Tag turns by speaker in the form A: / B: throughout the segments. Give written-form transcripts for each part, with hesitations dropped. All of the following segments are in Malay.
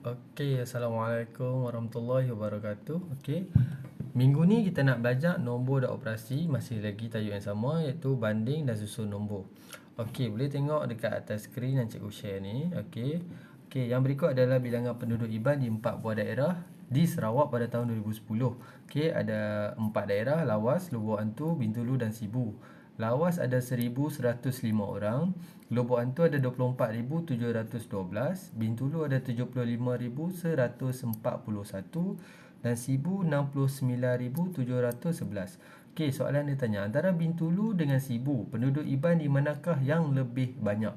A: Okey, Assalamualaikum warahmatullahi wabarakatuh. Okey. Minggu ni kita nak belajar nombor dan operasi, masih lagi tajuk yang sama iaitu banding dan susun nombor. Okey, boleh tengok dekat atas skrin yang cikgu share ni. Okey. Okey, yang berikut adalah bilangan penduduk Iban di 4 buah daerah di Sarawak pada tahun 2010. Okey, ada 4 daerah: Lawas, Lubuk Antu, Bintulu dan Sibu. Lawas ada 1,105 orang, Lubuk Antu ada 24,712, Bintulu ada 75,141 dan Sibu 69,711. Okey, soalan dia tanya, antara Bintulu dengan Sibu, penduduk Iban di manakah yang lebih banyak?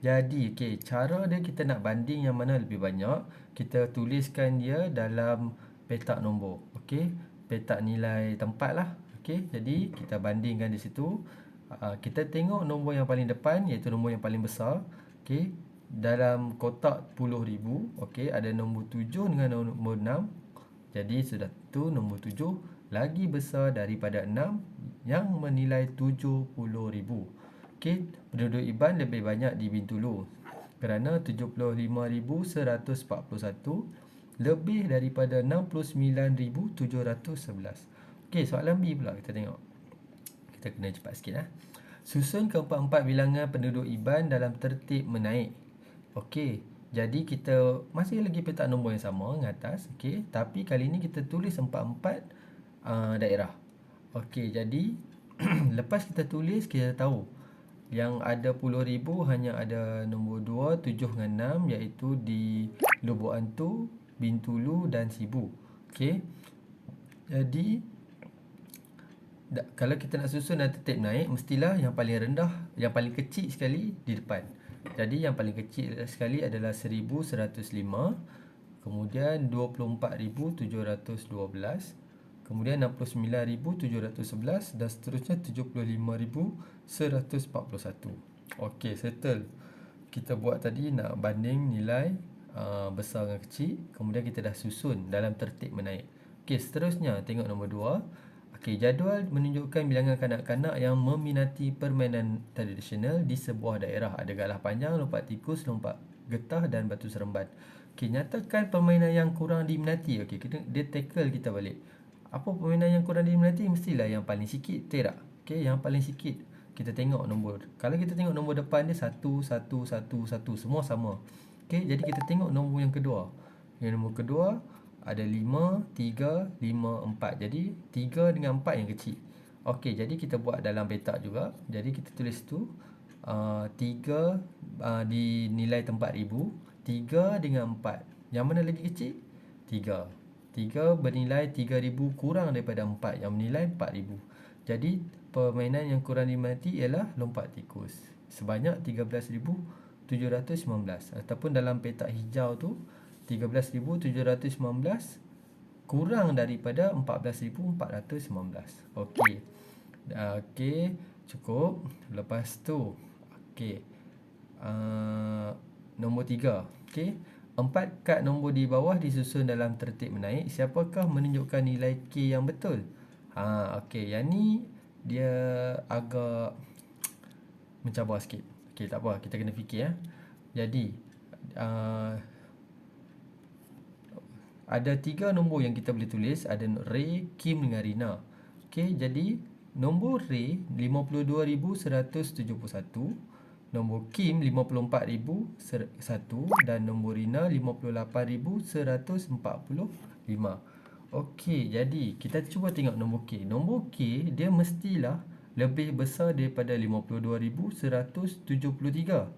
A: Jadi, okey, cara dia kita nak banding yang mana lebih banyak, kita tuliskan dia dalam petak nombor. Okey, petak nilai tempat lah. Okey, jadi kita bandingkan di situ. Kita tengok nombor yang paling depan iaitu nombor yang paling besar. Okey, dalam kotak 10,000, okey, ada nombor 7 dengan nombor 6. Jadi sudah tu nombor 7 lagi besar daripada 6 yang menilai 70,000. Okey, penduduk Iban lebih banyak di Bintulu kerana 75,141 lebih daripada 69,711. Okey, soalan B pula kita tengok. Kita kena cepat sikit . Susun keempat-empat bilangan penduduk Iban dalam tertib menaik. Okey, jadi kita masih lagi petak nombor yang sama yang atas. Okey, tapi kali ni kita tulis empat-empat daerah. Okey, jadi lepas kita tulis, kita tahu yang ada 10,000 hanya ada nombor 2, 7 dengan 6 iaitu di Lubuk Antu, Bintulu dan Sibu. Okey, jadi kalau kita nak susun dan tertib naik, mestilah yang paling rendah, yang paling kecil sekali di depan. Jadi yang paling kecil sekali adalah 1,105, kemudian 24,712, kemudian 69,711 dan seterusnya 75,141. Okey, settle. Kita buat tadi nak banding nilai besar dengan kecil, kemudian kita dah susun dalam tertib menaik. Okey, seterusnya tengok nombor 2. Okey, jadual menunjukkan bilangan kanak-kanak yang meminati permainan tradisional di sebuah daerah. Ada galah panjang, lompat tikus, lompat getah dan batu seremban. Okey, nyatakan permainan yang kurang diminati. Okey, dia tackle kita balik. Apa permainan yang kurang diminati? Mestilah yang paling sikit, betul tak? Okey, yang paling sikit. Kita tengok nombor. Kalau kita tengok nombor depan dia 1, 1, 1, 1, semua sama. Okey, jadi kita tengok nombor yang kedua. Yang nombor kedua ada 5, 3, 5, 4. Jadi 3 dengan 4 yang kecil. Okey, jadi kita buat dalam petak juga. Jadi kita tulis tu 3 di nilai tempat 1,000, 3 dengan 4. Yang mana lagi kecil? 3. 3 bernilai 3,000 kurang daripada 4 yang menilai 4,000. Jadi permainan yang kurang diminati ialah lompat tikus sebanyak 13,719, ataupun dalam petak hijau tu 13,719 kurang daripada 14,419. Okey. Okey, cukup. Lepas tu okey. Nombor 3. Okey. 4 kad nombor di bawah disusun dalam tertib menaik. Siapakah menunjukkan nilai K yang betul? Okey, yang ni dia agak mencabar sikit. Okey, tak apa, kita kena fikir . Jadi ada 3 nombor yang kita boleh tulis. Ada Ray, Kim dengan Rina. Okey, jadi nombor Ray 52,171, nombor Kim 54,001 dan nombor Rina 58,145. Okey, jadi kita cuba tengok nombor K. Nombor K dia mestilah lebih besar daripada 52,173.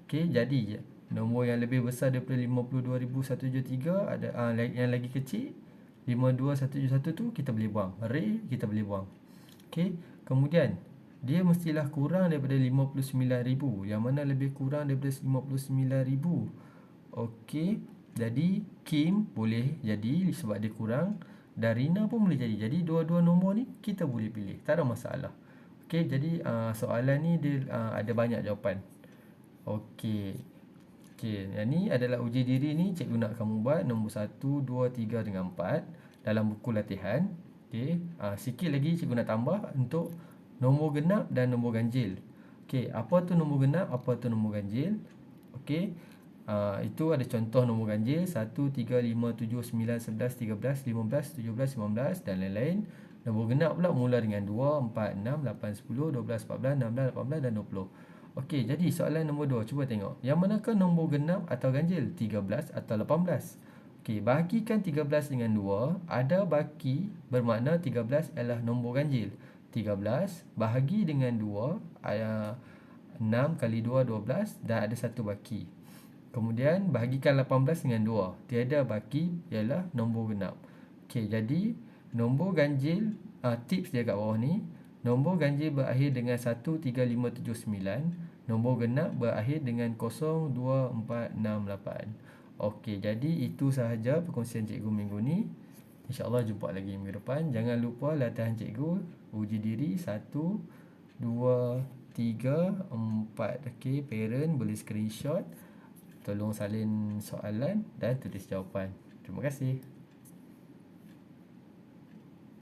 A: Okey, jadi nombor yang lebih besar daripada 52,173 ada yang lagi kecil 52,171 tu kita boleh buang. Ray kita boleh buang. Okey, kemudian dia mestilah kurang daripada 59,000. Yang mana lebih kurang daripada 59,000? Okey, jadi Kim boleh jadi sebab dia kurang, dan Rina pun boleh jadi. Jadi dua-dua nombor ni kita boleh pilih, tak ada masalah. Okey, jadi soalan ni dia ada banyak jawapan. Okey. Okey, yang ni adalah uji diri ni cikgu nak kamu buat nombor 1, 2, 3 dengan 4 dalam buku latihan. Okey, sikit lagi cikgu nak tambah untuk nombor genap dan nombor ganjil. Okey, apa tu nombor genap, apa tu nombor ganjil? Okey, Itu ada contoh nombor ganjil 1, 3, 5, 7, 9, 11, 13, 15, 17, 19 dan lain-lain. Nombor genap pula mula dengan 2, 4, 6, 8, 10, 12, 14, 16, 18 dan 20. Okey, jadi soalan nombor 2, cuba tengok. Yang manakah nombor genap atau ganjil? 13 atau 18? Okey, bahagikan 13 dengan 2. Ada baki bermakna 13 adalah nombor ganjil. 13 bahagi dengan 2, 6 kali 2, 12 dan ada satu baki. Kemudian bahagikan 18 dengan 2. Tiada baki ialah nombor genap. Okey, jadi nombor ganjil, tips dia kat bawah ni. Nombor ganjil berakhir dengan 1, 3, 5, 7, 9. Nombor genap berakhir dengan 0, 2, 4, 6, 8. Okey, jadi itu sahaja perkongsian cikgu minggu ni. InsyaAllah jumpa lagi minggu depan. Jangan lupa latihan cikgu uji diri 1, 2, 3, 4. Okey, parent boleh screenshot, tolong salin soalan dan tulis jawapan. Terima kasih.